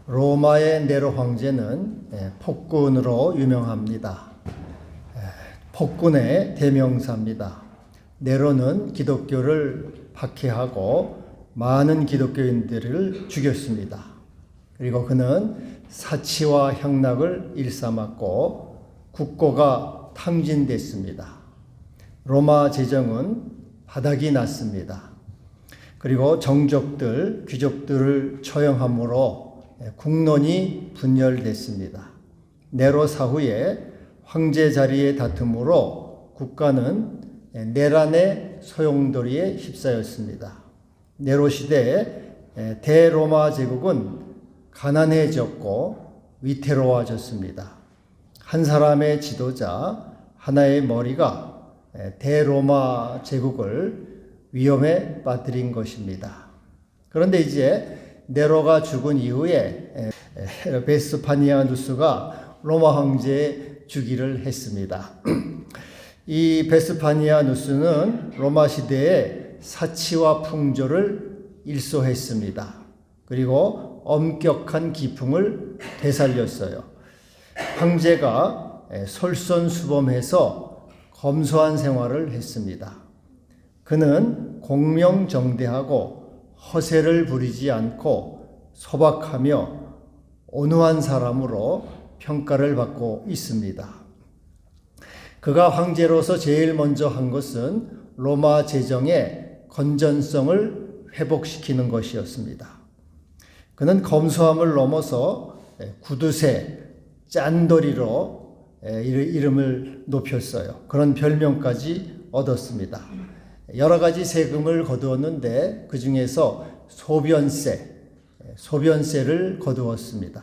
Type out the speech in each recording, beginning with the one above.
로마의 네로 황제는 폭군으로 유명합니다. 폭군의 대명사입니다. 네로는 기독교를 박해하고 많은 기독교인들을 죽였습니다. 그리고 그는 사치와 향락을 일삼았고 국고가 탕진됐습니다. 로마 재정은 바닥이 났습니다. 그리고 정족들, 귀족들을 처형함으로 국론이 분열됐습니다. 네로 사후에 황제 자리의 다툼으로 국가는 내란의 소용돌이에 휩싸였습니다. 네로 시대에 대로마 제국은 가난해졌고 위태로워졌습니다. 한 사람의 지도자, 하나의 머리가 대로마 제국을 위험에 빠뜨린 것입니다. 그런데 이제 네로가 죽은 이후에 베스파니아누스가 로마 황제의 주기를 했습니다. 이 베스파니아누스는 로마 시대에 사치와 풍조를 일소했습니다. 그리고 엄격한 기풍을 되살렸어요. 황제가 솔선수범해서 검소한 생활을 했습니다. 그는 공명정대하고 허세를 부리지 않고 소박하며 온화한 사람으로 평가를 받고 있습니다. 그가 황제로서 제일 먼저 한 것은 로마 재정의 건전성을 회복시키는 것이었습니다. 그는 검소함을 넘어서 구두쇠, 짠돌이로 이름을 높였어요. 그런 별명까지 얻었습니다. 여러 가지 세금을 거두었는데 그 중에서 소변세를 거두었습니다.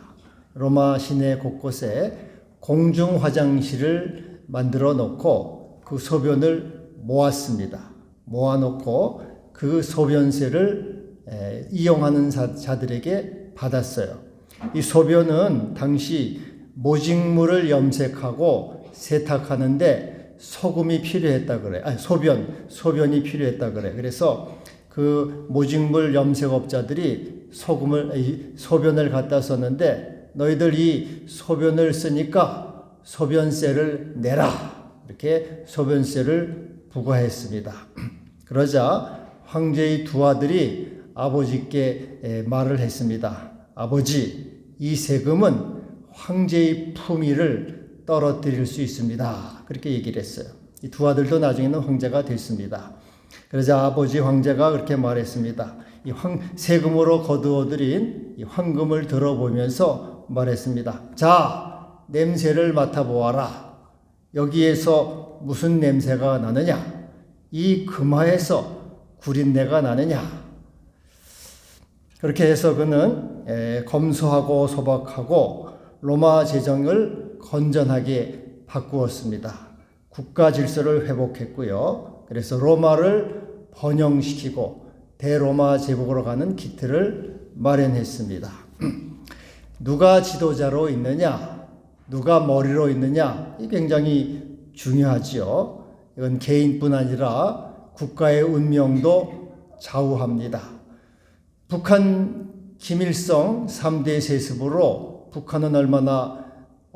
로마 시내 곳곳에 공중 화장실을 만들어 놓고 그 소변을 모았습니다. 모아놓고 그 소변세를 이용하는 자들에게 받았어요. 이 소변은 당시 모직물을 염색하고 세탁하는데 소금이 필요했다 그래. 소변이 필요했다 그래. 그래서 그 모직물 염색업자들이 소변을 갖다 썼는데 너희들 이 소변을 쓰니까 소변세를 내라. 이렇게 소변세를 부과했습니다. 그러자 황제의 두 아들이 아버지께 말을 했습니다. 아버지, 이 세금은 황제의 품위를 떨어뜨릴 수 있습니다. 그렇게 얘기를 했어요. 이 두 아들도 나중에는 황제가 됐습니다. 그러자 아버지 황제가 그렇게 말했습니다. 이 세금으로 거두어들인 이 황금을 들어보면서 말했습니다. 자, 냄새를 맡아보아라. 여기에서 무슨 냄새가 나느냐? 이 금화에서 구린내가 나느냐? 그렇게 해서 그는 검소하고 소박하고 로마 재정을 건전하게 바꾸었습니다. 국가 질서를 회복했고요. 그래서 로마를 번영시키고 대로마 제국으로 가는 기틀을 마련했습니다. 누가 지도자로 있느냐, 누가 머리로 있느냐, 이 굉장히 중요하지요. 이건 개인뿐 아니라 국가의 운명도 좌우합니다. 북한 김일성 3대 세습으로 북한은 얼마나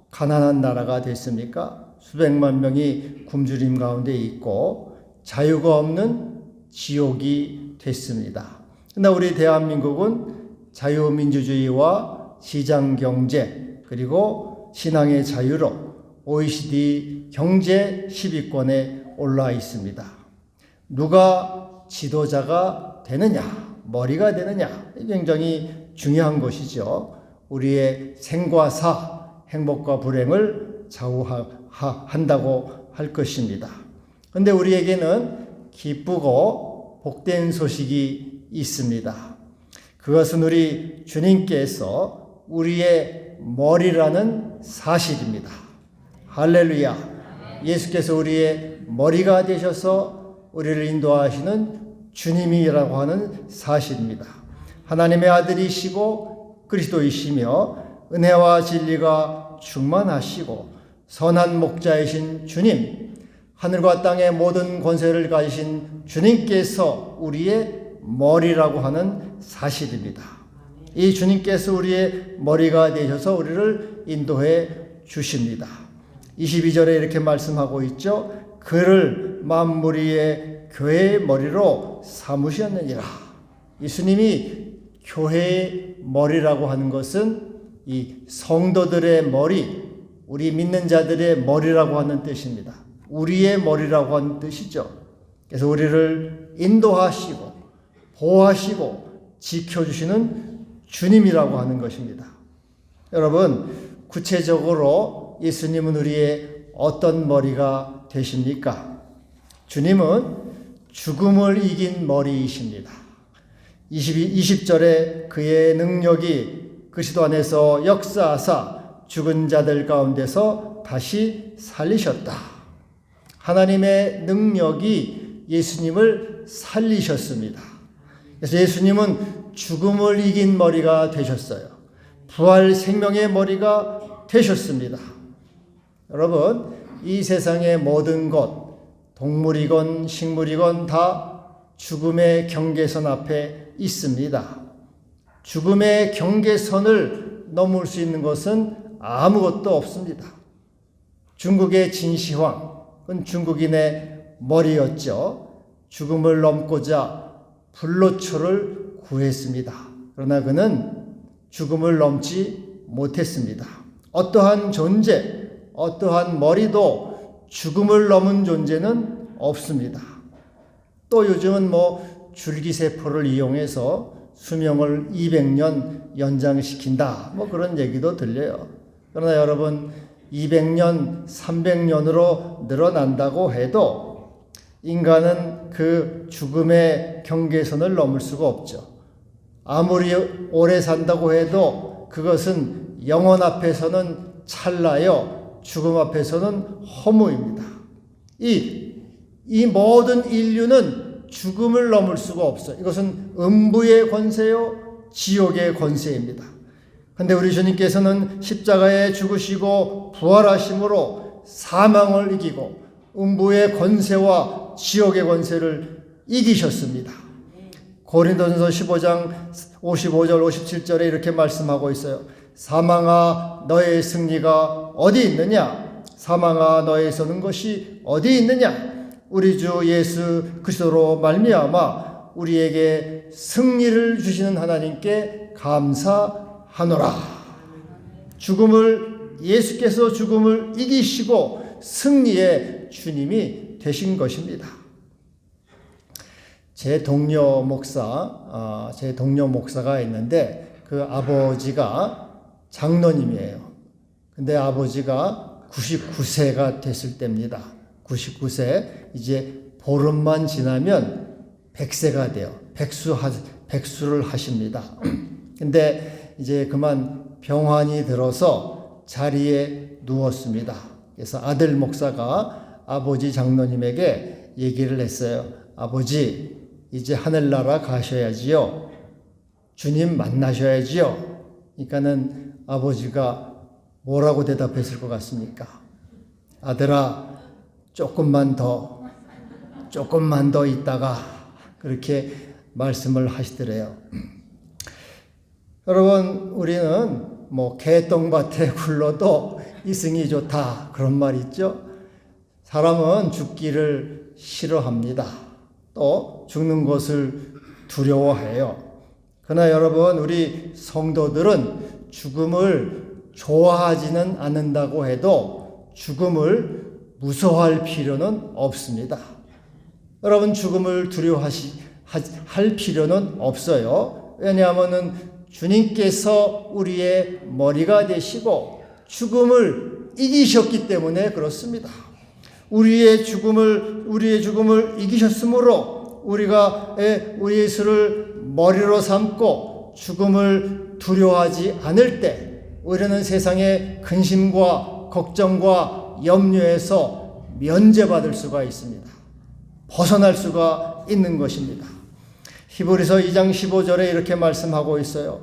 가난한 나라가 됐습니까? 수백만 명이 굶주림 가운데 있고 자유가 없는 지옥이 됐습니다. 그러나 우리 대한민국은 자유민주주의와 시장경제 그리고 신앙의 자유로 OECD 경제 10위권에 올라 있습니다. 누가 지도자가 되느냐, 머리가 되느냐, 굉장히 중요한 것이죠. 우리의 생과 사, 행복과 불행을 좌우한다고 할 것입니다. 그런데 우리에게는 기쁘고 복된 소식이 있습니다. 그것은 우리 주님께서 우리의 머리라는 사실입니다. 할렐루야. 예수께서 우리의 머리가 되셔서 우리를 인도하시는 주님이라고 하는 사실입니다. 하나님의 아들이시고 그리스도이시며 은혜와 진리가 충만하시고 선한 목자이신 주님, 하늘과 땅의 모든 권세를 가지신 주님께서 우리의 머리라고 하는 사실입니다. 이 주님께서 우리의 머리가 되셔서 우리를 인도해 주십니다. 22절에 이렇게 말씀하고 있죠. 그를 만무리의 교회의 머리로 삼으셨느니라. 예수님이 교회의 머리라고 하는 것은 이 성도들의 머리, 우리 믿는 자들의 머리라고 하는 뜻입니다. 우리의 머리라고 하는 뜻이죠. 그래서 우리를 인도하시고 보호하시고 지켜주시는 주님이라고 하는 것입니다. 여러분, 구체적으로 예수님은 우리의 어떤 머리가 되십니까? 주님은 죽음을 이긴 머리이십니다. 20절에 그의 능력이 그리스도 안에서 역사하사 죽은 자들 가운데서 다시 살리셨다. 하나님의 능력이 예수님을 살리셨습니다. 그래서 예수님은 죽음을 이긴 머리가 되셨어요. 부활 생명의 머리가 되셨습니다. 여러분, 이 세상의 모든 것, 동물이건 식물이건 다 죽음의 경계선 앞에 있습니다. 죽음의 경계선을 넘을 수 있는 것은 아무것도 없습니다. 중국의 진시황은 중국인의 머리였죠. 죽음을 넘고자 불로초를 구했습니다. 그러나 그는 죽음을 넘지 못했습니다. 어떠한 존재, 어떠한 머리도 죽음을 넘은 존재는 없습니다. 또 요즘은 줄기세포를 이용해서 수명을 200년 연장시킨다. 그런 얘기도 들려요. 그러나 여러분, 200년, 300년으로 늘어난다고 해도 인간은 그 죽음의 경계선을 넘을 수가 없죠. 아무리 오래 산다고 해도 그것은 영원 앞에서는 찰나요. 죽음 앞에서는 허무입니다. 이 모든 인류는 죽음을 넘을 수가 없어요. 이것은 음부의 권세요, 지옥의 권세입니다. 그런데 우리 주님께서는 십자가에 죽으시고 부활하심으로 사망을 이기고 음부의 권세와 지옥의 권세를 이기셨습니다. 고린도전서 15장 55절 57절에 이렇게 말씀하고 있어요. 사망아 너의 승리가 어디 있느냐? 사망아 너의 서는 것이 어디 있느냐? 우리 주 예수 그리스도로 말미암아 우리에게 승리를 주시는 하나님께 감사하노라. 예수께서 죽음을 이기시고 승리의 주님이 되신 것입니다. 제 동료 목사가 있는데 그 아버지가 장로님이에요. 근데 아버지가 99세가 됐을 때입니다. 99세, 이제 보름만 지나면 100세가 돼요. 백수를 하십니다. 근데 이제 그만 병환이 들어서 자리에 누웠습니다. 그래서 아들 목사가 아버지 장로님에게 얘기를 했어요. 아버지, 이제 하늘나라 가셔야지요. 주님 만나셔야지요. 그러니까는 아버지가 뭐라고 대답했을 것 같습니까? 아들아, 조금만 더 있다가 그렇게 말씀을 하시더래요. 여러분, 우리는 개똥밭에 굴러도 이승이 좋다 그런 말 있죠. 사람은 죽기를 싫어합니다. 또 죽는 것을 두려워해요. 그러나 여러분, 우리 성도들은 죽음을 좋아하지는 않는다고 해도 죽음을 무서워할 필요는 없습니다. 여러분, 죽음을 두려워할 필요는 없어요. 왜냐하면 주님께서 우리의 머리가 되시고 죽음을 이기셨기 때문에 그렇습니다. 우리의 죽음을 이기셨으므로 우리가 우리 예수를 머리로 삼고 죽음을 두려워하지 않을 때 우리는 세상의 근심과 걱정과 염려에서 면제받을 수가 있습니다. 벗어날 수가 있는 것입니다. 히브리서 2장 15절에 이렇게 말씀하고 있어요.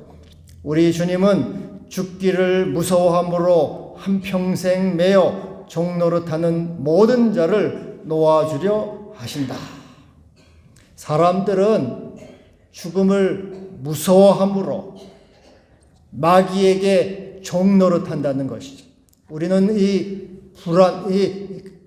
우리 주님은 죽기를 무서워함으로 한평생 매어 종노릇하는 모든 자를 놓아주려 하신다. 사람들은 죽음을 무서워함으로 마귀에게 종노릇한다는 것이죠. 우리는 이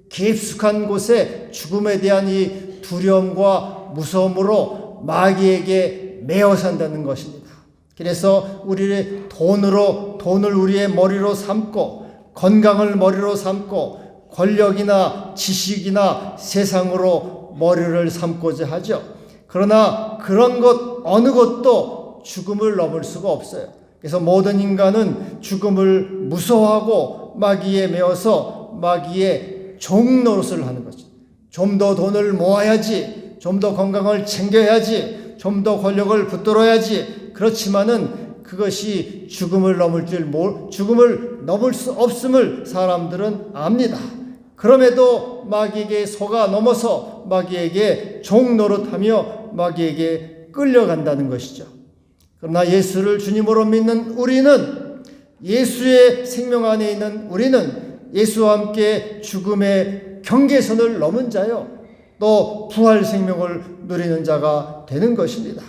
깊숙한 곳에 죽음에 대한 이 두려움과 무서움으로 마귀에게 매어 산다는 것입니다. 그래서 우리의 돈을 우리의 머리로 삼고, 건강을 머리로 삼고, 권력이나 지식이나 세상으로 머리를 삼고자 하죠. 그러나 그런 것 어느 것도 죽음을 넘을 수가 없어요. 그래서 모든 인간은 죽음을 무서워하고 마귀에 매어서 마귀의 종노릇을 하는 거죠. 좀 더 돈을 모아야지, 좀 더 건강을 챙겨야지, 좀 더 권력을 붙들어야지. 그렇지만은 그것이 죽음을 넘을 수 없음을 사람들은 압니다. 그럼에도 마귀에게 속아 넘어서 마귀에게 종노릇하며 마귀에게 끌려간다는 것이죠. 그러나 예수를 주님으로 믿는 우리는, 예수의 생명 안에 있는 우리는 예수와 함께 죽음의 경계선을 넘은 자요, 또 부활 생명을 누리는 자가 되는 것입니다.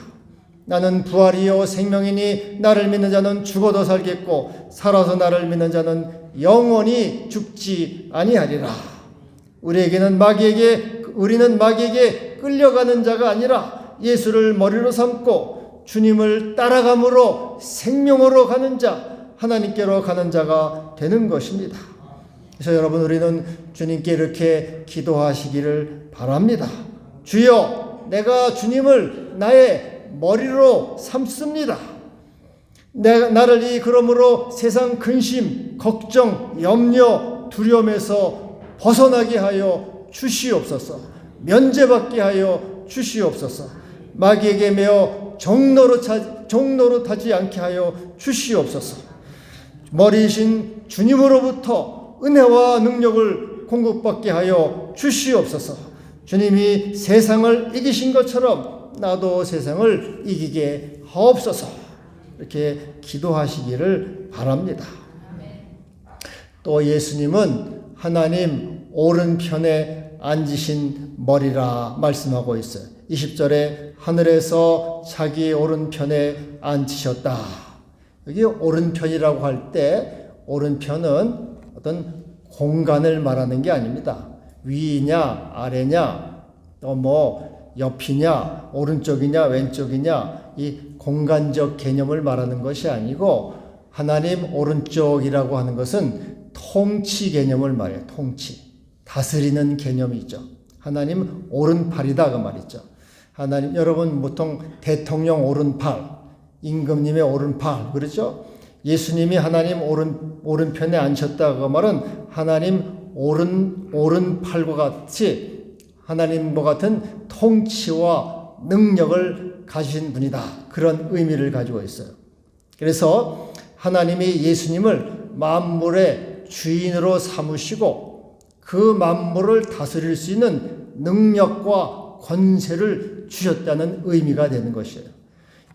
나는 부활이요 생명이니 나를 믿는 자는 죽어도 살겠고 살아서 나를 믿는 자는 영원히 죽지 아니하리라. 우리는 마귀에게 끌려가는 자가 아니라 예수를 머리로 삼고 주님을 따라감으로 생명으로 가는 자, 하나님께로 가는 자가 되는 것입니다. 그래서 여러분, 우리는 주님께 이렇게 기도하시기를 바랍니다. 주여, 내가 주님을 나의 머리로 삼습니다. 나를 그러므로 세상 근심, 걱정, 염려, 두려움에서 벗어나게 하여 주시옵소서. 면제받게 하여 주시옵소서. 마귀에게 매어 종노릇하지 않게 하여 주시옵소서. 머리이신 주님으로부터 은혜와 능력을 공급받게 하여 주시옵소서. 주님이 세상을 이기신 것처럼 나도 세상을 이기게 하옵소서. 이렇게 기도하시기를 바랍니다. 또 예수님은 하나님 오른편에 앉으신 머리라 말씀하고 있어요. 20절에 하늘에서 자기 오른편에 앉으셨다. 여기 오른편이라고 할 때 오른편은 어떤 공간을 말하는 게 아닙니다. 위냐 아래냐 또 옆이냐 오른쪽이냐 왼쪽이냐 이 공간적 개념을 말하는 것이 아니고, 하나님 오른쪽이라고 하는 것은 통치 개념을 말해요. 통치, 다스리는 개념이죠. 하나님 오른팔이다 그 말이죠. 하나님, 여러분 보통 대통령 오른팔, 임금님의 오른팔 그렇죠? 예수님이 하나님 오른편에 앉으셨다 그 말은 하나님 오른팔과 같이 하나님과 같은 통치와 능력을 가진 분이다. 그런 의미를 가지고 있어요. 그래서 하나님이 예수님을 만물의 주인으로 삼으시고 그 만물을 다스릴 수 있는 능력과 권세를 주셨다는 의미가 되는 것이에요.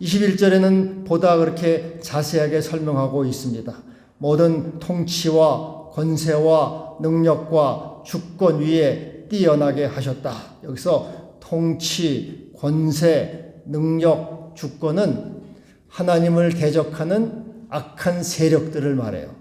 21절에는 보다 그렇게 자세하게 설명하고 있습니다. 모든 통치와 권세와 능력과 주권 위에 뛰어나게 하셨다. 여기서 통치, 권세, 능력, 주권은 하나님을 대적하는 악한 세력들을 말해요.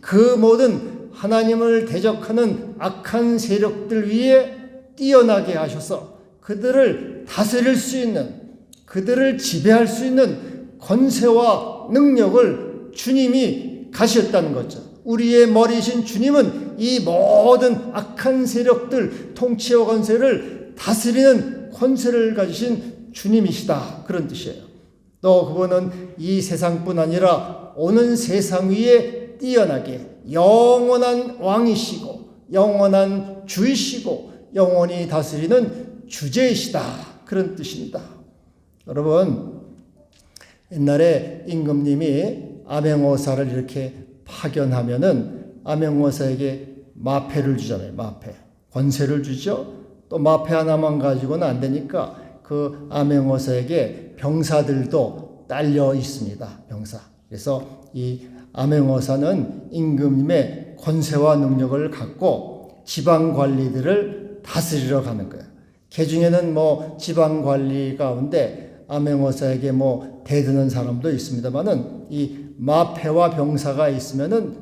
그 모든 하나님을 대적하는 악한 세력들 위에 뛰어나게 하셔서 그들을 다스릴 수 있는, 그들을 지배할 수 있는 권세와 능력을 주님이 가셨다는 거죠. 우리의 머리이신 주님은 이 모든 악한 세력들, 통치와 권세를 다스리는 권세를 가지신 주님이시다. 그런 뜻이에요. 또 그분은 이 세상뿐 아니라 오는 세상 위에 뛰어나게 영원한 왕이시고 영원한 주이시고 영원히 다스리는 주제이시다. 그런 뜻입니다. 여러분, 옛날에 임금님이 암행어사를 이렇게 파견하면은 암행어사에게 마패를 주잖아요. 마패. 권세를 주죠. 또 마패 하나만 가지고는 안 되니까 그 암행어사에게 병사들도 딸려 있습니다. 병사. 그래서 이 암행어사는 임금님의 권세와 능력을 갖고 지방 관리들을 다스리러 가는 거예요. 그 중에는 지방 관리 가운데 암행어사에게 뭐 대드는 사람도 있습니다만은 이 마패와 병사가 있으면은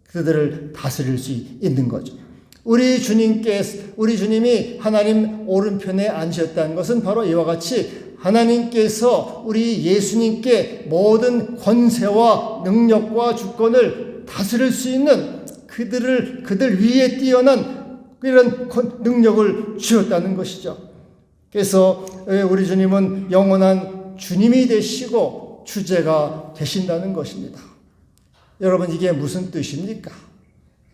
그들을 다스릴 수 있는 거죠. 우리 주님이 하나님 오른편에 앉으셨다는 것은 바로 이와 같이 하나님께서 우리 예수님께 모든 권세와 능력과 주권을 다스릴 수 있는 그들 위에 뛰어난 이런 능력을 주셨다는 것이죠. 그래서 우리 주님은 영원한 주님이 되시고 주제가 되신다는 것입니다. 여러분, 이게 무슨 뜻입니까?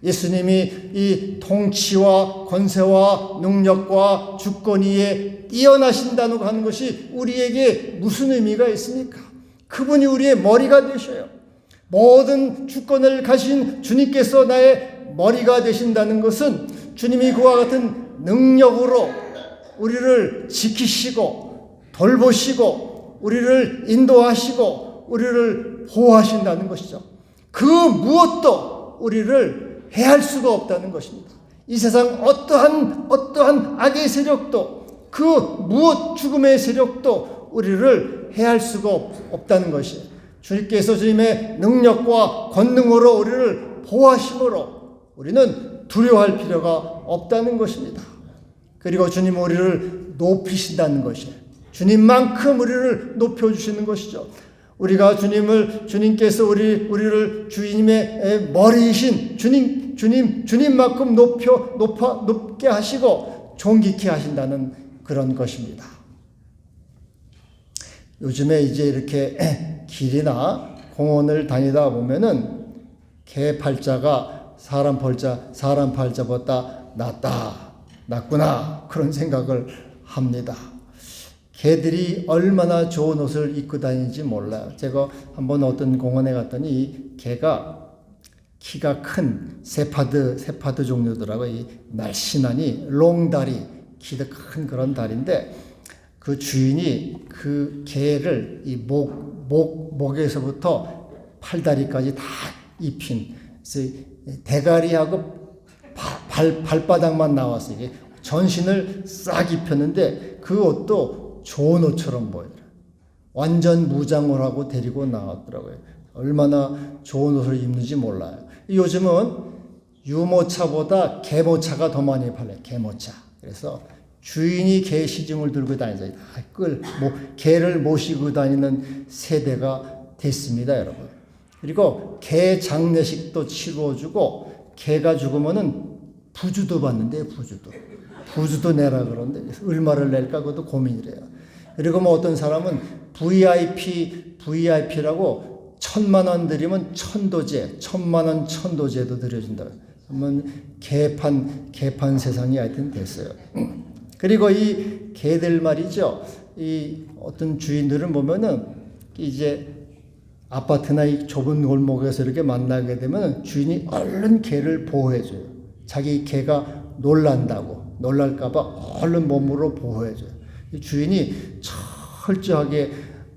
예수님이 이 통치와 권세와 능력과 주권 위에 뛰어나신다는 하는 것이 우리에게 무슨 의미가 있습니까? 그분이 우리의 머리가 되셔요. 모든 주권을 가신 주님께서 나의 머리가 되신다는 것은 주님이 그와 같은 능력으로 우리를 지키시고 돌보시고 우리를 인도하시고 우리를 보호하신다는 것이죠. 그 무엇도 우리를 해할 수가 없다는 것입니다. 이 세상 어떠한 악의 세력도 그 무엇 죽음의 세력도 우리를 해할 수가 없다는 것이에요. 주님께서 주님의 능력과 권능으로 우리를 보호하심으로 우리는 두려워할 필요가 없다는 것입니다. 그리고 주님은 우리를 높이신다는 것이에요. 주님만큼 우리를 높여주시는 것이죠. 우리가 주님께서 우리를 주님의 머리이신 주님만큼 높게 하시고 존귀케 하신다는 그런 것입니다. 요즘에 이제 이렇게 길이나 공원을 다니다 보면은 개 팔자가 사람 팔자보다 낫구나 그런 생각을 합니다. 개들이 얼마나 좋은 옷을 입고 다니는지 몰라요. 제가 한번 어떤 공원에 갔더니 이 개가 키가 큰 세파드 종류더라고요. 이 날씬하니 롱다리, 키도 큰 그런 다리인데 그 주인이 그 개를 이 목에서부터 팔다리까지 다 입힌 대가리하고 발바닥만 나왔어요. 이게 전신을 싹 입혔는데 그 옷도 좋은 옷처럼 보이더라고요. 완전 무장을 하고 데리고 나왔더라고요. 얼마나 좋은 옷을 입는지 몰라요. 요즘은 유모차보다 개모차가 더 많이 팔려요. 개모차. 그래서 주인이 개 시중을 들고 다니죠. 개를 모시고 다니는 세대가 됐습니다, 여러분. 그리고 개 장례식도 치러주고 개가 죽으면은 부주도 받는데요, 부주도 내라 그러는데 얼마를 낼까 그것도 고민이래요. 그리고 뭐 어떤 사람은 VIP라고 1,000만 드리면 천도제, 1,000만 천도제도 드려준다. 그러면 개판 세상이 하여튼 됐어요. 그리고 이 개들 말이죠. 이 어떤 주인들은 보면은 이제 아파트나 이 좁은 골목에서 이렇게 만나게 되면 주인이 얼른 개를 보호해줘요. 자기 개가 놀랄까봐 얼른 몸으로 보호해줘요. 주인이 철저하게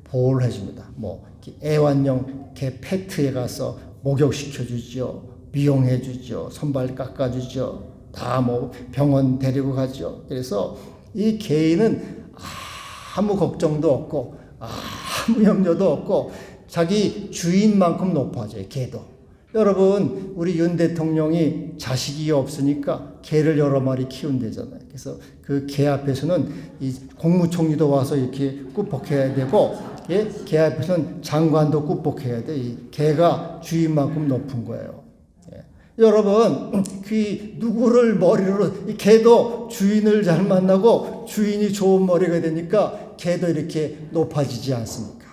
보호를 해줍니다. 뭐 애완용 개 페트에 가서 목욕시켜주죠. 미용해주죠. 손발 깎아주죠. 다 뭐 병원 데리고 가죠. 그래서 이 개인은 아무 걱정도 없고 아무 염려도 없고 자기 주인만큼 높아져요. 개도. 여러분, 우리 윤 대통령이 자식이 없으니까 개를 여러 마리 키운대잖아요. 그래서 그 개 앞에서는 이 국무총리도 와서 이렇게 꾹복해야 되고, 개 앞에서는 장관도 꾹복해야 돼. 이 개가 주인만큼 높은 거예요. 여러분, 누구를 머리로, 이 개도 주인을 잘 만나고 주인이 좋은 머리가 되니까 개도 이렇게 높아지지 않습니까?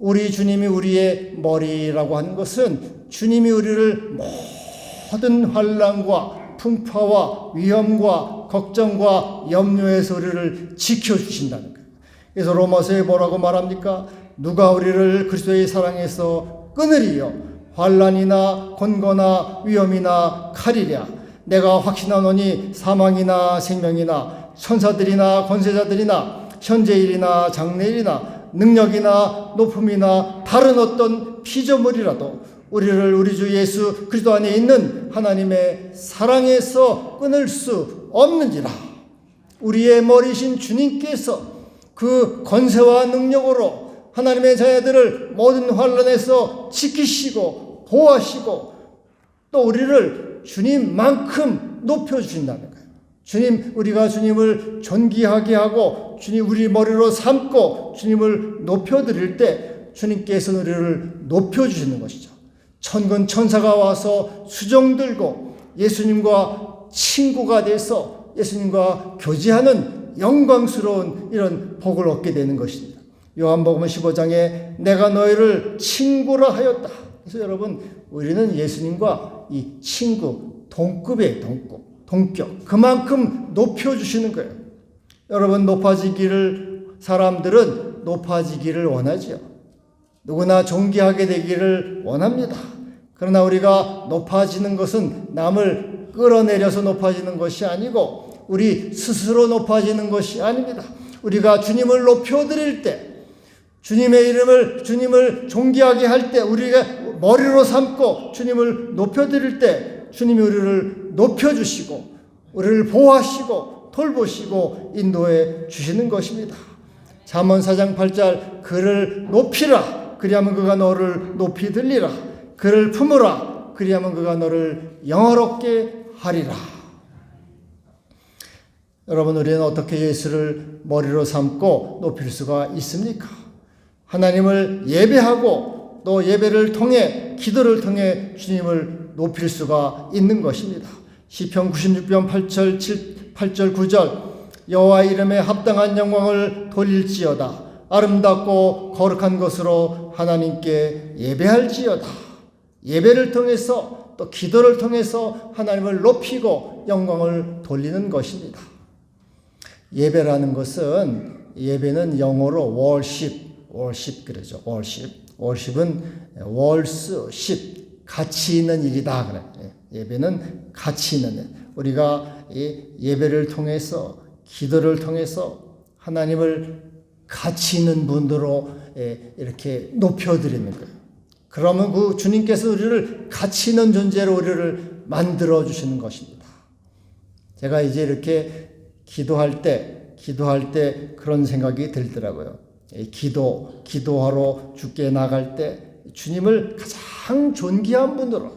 우리 주님이 우리의 머리라고 하는 것은 주님이 우리를 모든 환난과 풍파와 위험과 걱정과 염려에서 우리를 지켜주신다는 거예요. 그래서 로마서에 뭐라고 말합니까? 누가 우리를 그리스도의 사랑에서 끊으리요? 환난이나 곤고나 위험이나 칼이랴. 내가 확신하노니 사망이나 생명이나 천사들이나 권세자들이나 현재일이나 장래일이나 능력이나 높음이나 다른 어떤 피조물이라도 우리를 우리 주 예수 그리스도 안에 있는 하나님의 사랑에서 끊을 수 없는지라. 우리의 머리신 주님께서 그 권세와 능력으로 하나님의 자녀들을 모든 환난에서 지키시고 보호하시고 또 우리를 주님만큼 높여주신다는 거예요. 우리가 주님을 존귀하게 하고 주님 우리 머리로 삼고 주님을 높여드릴 때 주님께서 우리를 높여주시는 것이죠. 천군 천사가 와서 수종 들고 예수님과 친구가 돼서 예수님과 교제하는 영광스러운 이런 복을 얻게 되는 것입니다. 요한복음 15장에 내가 너희를 친구라 하였다. 그래서 여러분 우리는 예수님과 이 친구, 동급의 동격 그만큼 높여주시는 거예요. 여러분 사람들은 높아지기를 원하죠. 누구나 존귀하게 되기를 원합니다. 그러나 우리가 높아지는 것은 남을 끌어내려서 높아지는 것이 아니고 우리 스스로 높아지는 것이 아닙니다. 우리가 주님을 높여드릴 때 주님을 존귀하게 할 때 우리가 머리로 삼고 주님을 높여드릴 때 주님이 우리를 높여주시고 우리를 보호하시고 돌보시고 인도해 주시는 것입니다. 잠언 4장 8절 그를 높이라 그리하면 그가 너를 높이 들리라 그를 품으라 그리하면 그가 너를 영화롭게 하리라. 여러분 우리는 어떻게 예수를 머리로 삼고 높일 수가 있습니까? 하나님을 예배하고 또 예배를 통해 기도를 통해 주님을 높일 수가 있는 것입니다. 시편 96편 8절 9절 여호와 이름에 합당한 영광을 돌릴지어다 아름답고 거룩한 것으로 하나님께 예배할지어다. 예배를 통해서 또 기도를 통해서 하나님을 높이고 영광을 돌리는 것입니다. 예배라는 것은 예배는 영어로 worship 그러죠. worship은 words, ship 가치 있는 일이다 그래. 예배는 가치 있는 일. 우리가 예배를 통해서 기도를 통해서 하나님을 가치 있는 분으로 이렇게 높여드리는 거예요. 그러면 그 주님께서 우리를 가치 있는 존재로 우리를 만들어 주시는 것입니다. 제가 이제 이렇게 기도할 때 그런 생각이 들더라고요. 기도하러 주께 나갈 때 주님을 가장 존귀한 분으로,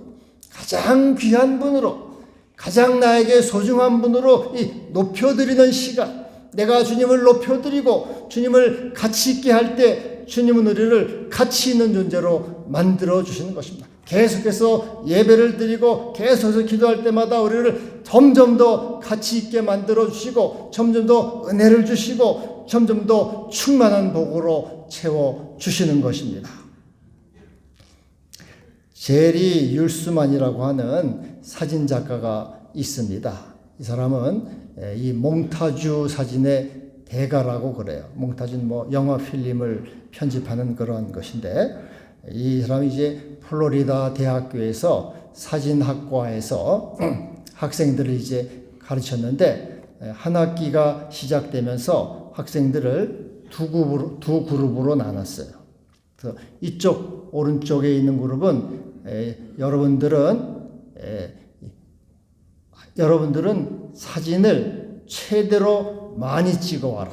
가장 귀한 분으로, 가장 나에게 소중한 분으로 높여드리는 시간, 내가 주님을 높여드리고 주님을 가치 있게 할 때 주님은 우리를 가치 있는 존재로 만들어 주시는 것입니다. 계속해서 예배를 드리고 계속해서 기도할 때마다 우리를 점점 더 가치 있게 만들어 주시고 점점 더 은혜를 주시고 점점 더 충만한 복으로 채워 주시는 것입니다. 제리 율스만이라고 하는 사진 작가가 있습니다. 이 사람은 이 몽타주 사진의 대가라고 그래요. 몽타주는 영화 필름을 편집하는 그런 것인데 이 사람이 이제 플로리다 대학교에서 사진학과에서 학생들을 이제 가르쳤는데 한 학기가 시작되면서 학생들을 두 그룹으로 나눴어요. 그래서 이쪽 오른쪽에 있는 그룹은 여러분들은 사진을 최대로 많이 찍어와라.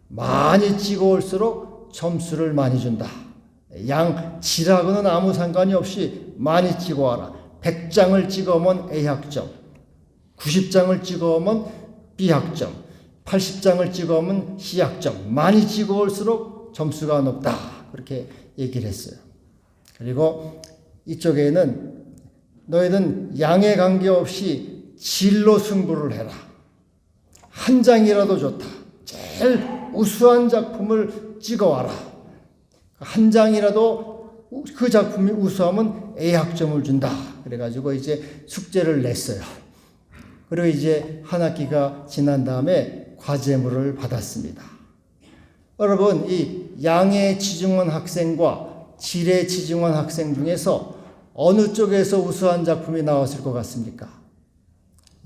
많이 찍어올수록 점수를 많이 준다. 질하고는 아무 상관이 없이 많이 찍어와라. 100장을 찍어오면 A학점, 90장을 찍어오면 B학점, 80장을 찍어오면 C학점. 많이 찍어올수록 점수가 높다. 그렇게 얘기를 했어요. 그리고 이쪽에는 너희는 양에 관계없이 질로 승부를 해라. 한 장이라도 좋다. 제일 우수한 작품을 찍어와라. 한 장이라도 그 작품이 우수하면 A학점을 준다. 그래가지고 이제 숙제를 냈어요. 그리고 이제 한 학기가 지난 다음에 과제물을 받았습니다. 여러분, 이 양에 치중한 학생과 질에 치중한 학생 중에서 어느 쪽에서 우수한 작품이 나왔을 것 같습니까?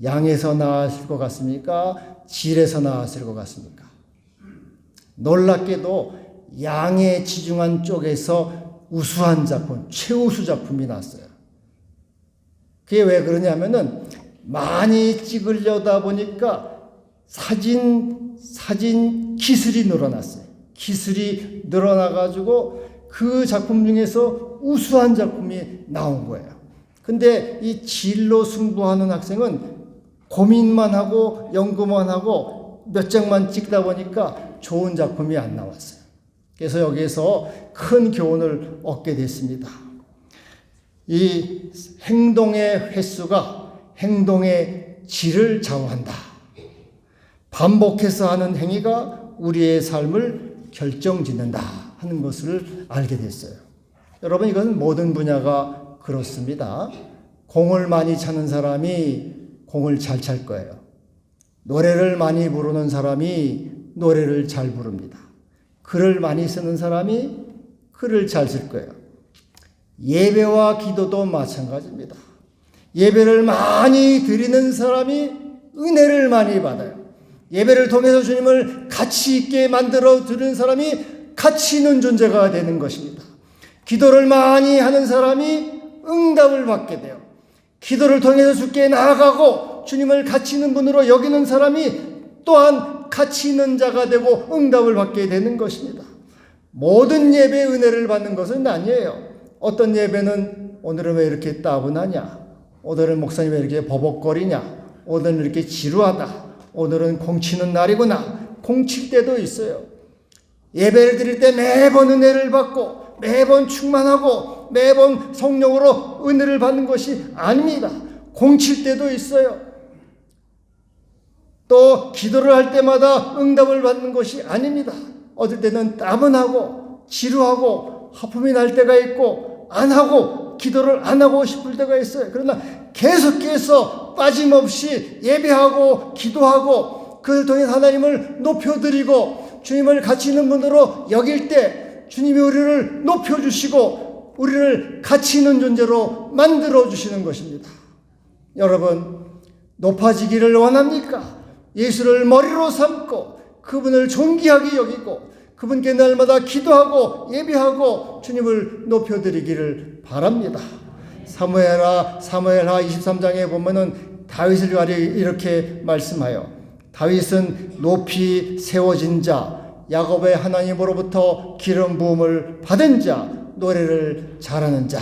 양에서 나왔을 것 같습니까? 질에서 나왔을 것 같습니까? 놀랍게도 양에 치중한 쪽에서 우수한 작품, 최우수 작품이 나왔어요. 그게 왜 그러냐면은 많이 찍으려다 보니까 사진 기술이 늘어났어요. 기술이 늘어나가지고 그 작품 중에서 우수한 작품이 나온 거예요. 근데 이 진로 승부하는 학생은 고민만 하고 연구만 하고 몇 장만 찍다 보니까 좋은 작품이 안 나왔어요. 그래서 여기에서 큰 교훈을 얻게 됐습니다. 이 행동의 횟수가 행동의 질을 좌우한다. 반복해서 하는 행위가 우리의 삶을 결정짓는다 하는 것을 알게 됐어요. 여러분, 이건 모든 분야가 그렇습니다. 공을 많이 차는 사람이 공을 잘 찰 거예요. 노래를 많이 부르는 사람이 노래를 잘 부릅니다. 글을 많이 쓰는 사람이 글을 잘 쓸 거예요. 예배와 기도도 마찬가지입니다. 예배를 많이 드리는 사람이 은혜를 많이 받아요. 예배를 통해서 주님을 가치 있게 만들어 드리는 사람이 가치 있는 존재가 되는 것입니다. 기도를 많이 하는 사람이 응답을 받게 돼요. 기도를 통해서 주께 나아가고 주님을 가치 있는 분으로 여기는 사람이 또한 가치 있는 자가 되고 응답을 받게 되는 것입니다. 모든 예배의 은혜를 받는 것은 아니에요. 어떤 예배는 오늘은 왜 이렇게 따분하냐? 오늘은 목사님 왜 이렇게 버벅거리냐? 오늘은 이렇게 지루하다. 오늘은 공치는 날이구나. 공칠 때도 있어요. 예배를 드릴 때 매번 은혜를 받고 매번 충만하고 매번 성령으로 은혜를 받는 것이 아닙니다. 공칠 때도 있어요. 또 기도를 할 때마다 응답을 받는 것이 아닙니다. 어떨 때는 따분하고 지루하고 하품이 날 때가 있고 안 하고 기도를 안 하고 싶을 때가 있어요. 그러나 계속해서 빠짐없이 예배하고 기도하고 그를 통해 하나님을 높여드리고 주님을 가치 있는 분으로 여길 때 주님이 우리를 높여주시고 우리를 가치 있는 존재로 만들어주시는 것입니다. 여러분, 높아지기를 원합니까? 예수를 머리로 삼고 그분을 존귀하게 여기고 그분께 날마다 기도하고 예배하고 주님을 높여드리기를 바랍니다. 사무엘하 23장에 보면은 다윗을 가리 이렇게 말씀하여 다윗은 높이 세워진 자, 야곱의 하나님으로부터 기름 부음을 받은 자, 노래를 잘하는 자.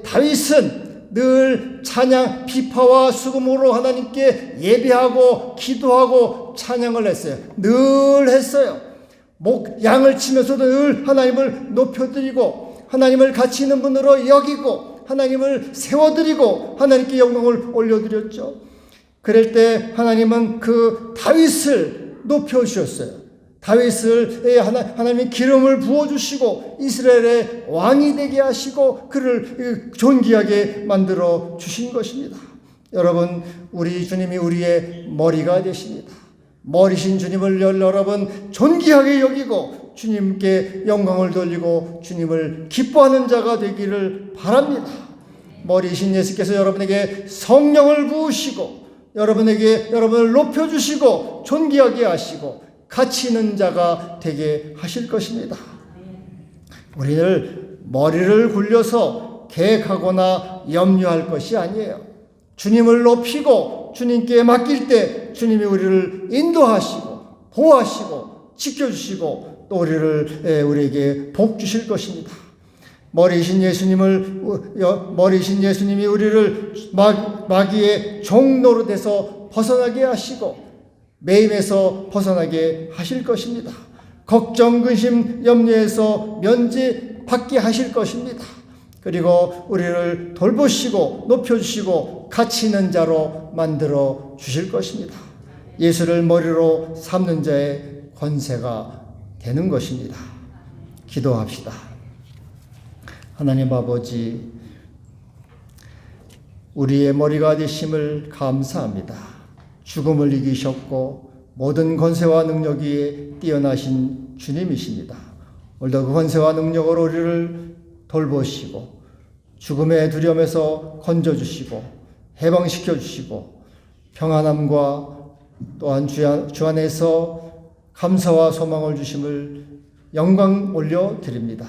다윗은 늘 찬양, 비파와 수금으로 하나님께 예배하고 기도하고 찬양을 했어요. 늘 했어요. 양을 치면서도 늘 하나님을 높여드리고 하나님을 가치 있는 분으로 여기고 하나님을 세워드리고 하나님께 영광을 올려드렸죠. 그럴 때 하나님은 그 다윗을 높여주셨어요. 다윗을 하나님이 기름을 부어주시고 이스라엘의 왕이 되게 하시고 그를 존귀하게 만들어 주신 것입니다. 여러분, 우리 주님이 우리의 머리가 되십니다. 머리신 주님을 여러분 존귀하게 여기고 주님께 영광을 돌리고 주님을 기뻐하는 자가 되기를 바랍니다. 머리신 예수께서 여러분에게 성령을 부으시고 여러분을 높여주시고 존귀하게 하시고 가치 있는 자가 되게 하실 것입니다. 우리를 머리를 굴려서 계획하거나 염려할 것이 아니에요. 주님을 높이고 주님께 맡길 때 주님이 우리를 인도하시고 보호하시고 지켜주시고 또 우리에게 복 주실 것입니다. 머리신 예수님이 우리를 마귀의 종노릇에서 벗어나게 하시고 매임에서 벗어나게 하실 것입니다. 걱정, 근심, 염려에서 면제받게 하실 것입니다. 그리고 우리를 돌보시고 높여주시고 가치 있는 자로 만들어 주실 것입니다. 예수를 머리로 삼는 자의 권세가 되는 것입니다. 기도합시다. 하나님 아버지, 우리의 머리가 되심을 감사합니다. 죽음을 이기셨고 모든 권세와 능력 위에 뛰어나신 주님이십니다. 오늘도 그 권세와 능력으로 우리를 돌보시고 죽음의 두려움에서 건져주시고 해방시켜주시고 평안함과 또한 주 안에서 감사와 소망을 주심을 영광 올려드립니다.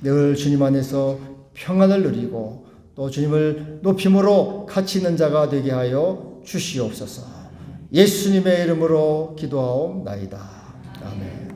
늘 주님 안에서 평안을 누리고 또 주님을 높임으로 가치 있는 자가 되게 하여 주시옵소서. 예수님의 이름으로 기도하옵나이다. 아멘.